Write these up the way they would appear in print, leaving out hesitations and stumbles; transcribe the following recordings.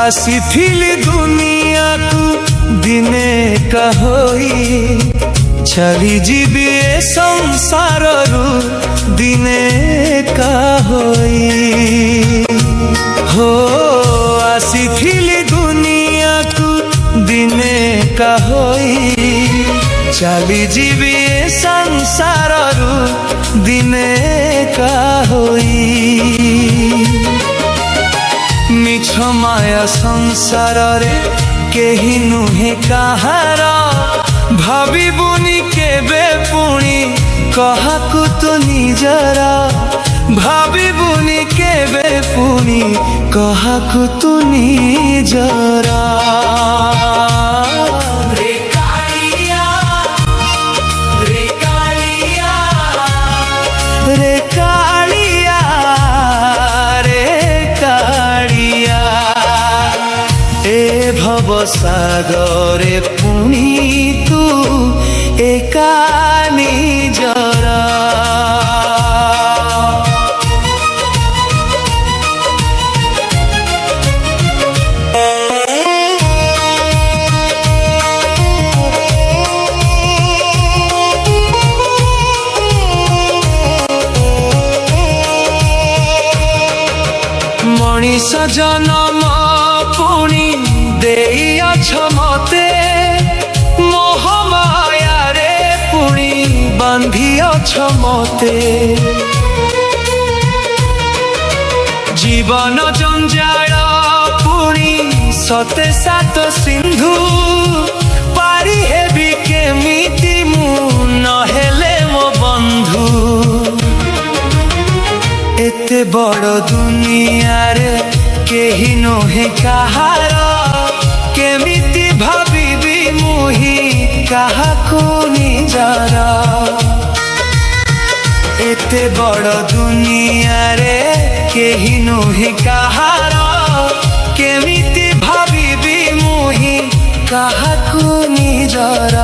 आसीथिली दुनिया को दिने कहोई चली जीवी संसार दिने कहोई हो आसीथिली दुनिया को दिने कहोई चली जीवी संसार दिने कहोई मिछ माया संसार रे केही नुहे कहार भाविबुनी केबे पुणी कहाकु तो निजर भाविबुनी केबे पुणी कहाकु तो निजर सागरे पुणी तू एका निजर मनीष जन्म पुणी देइछ मते मोहमाया रे पुणी बांधिछ मते जीवन जंजाल पुणी सते सात सिंधु पारी हेबी केमिति मु नहेले मो बंधु एते बड़ दुनिया रे केही नोहे कहार केमिति भाविबी मुही काहाकु निजर एते बड़ दुनिया रे केही नोहे कहार केमिति भाविबी मुही काहाकु निजर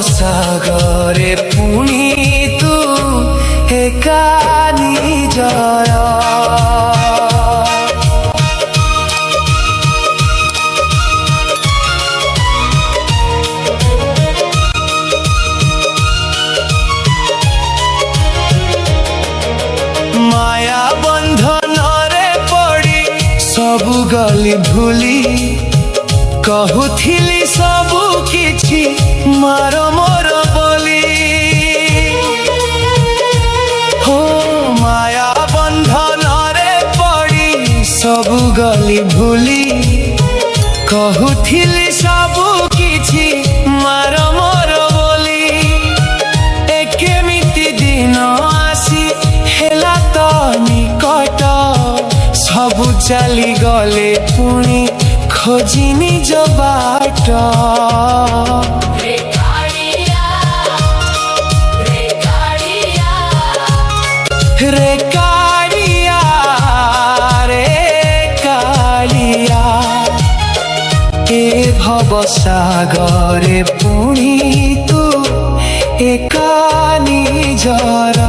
सागरे पुणी तू एका निजर माया बंधन रे पड़ी सबु गली भूली कहूथिली सबु किछि मार मोर बोली हो माया बंधन रे पड़ी सबु गली भूली कहूथिली सबु किछि मार मोर बोली एकेमिति दिन आसी हेला तो निकट सबु चली गले पुणी खोजी निज बाट रे कालिया ए भव सागरे पुणी तू एका निजर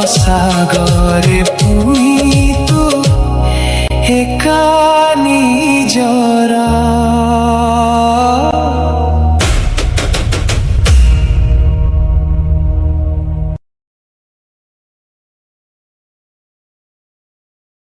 सागरे पुणी तू एका निजर।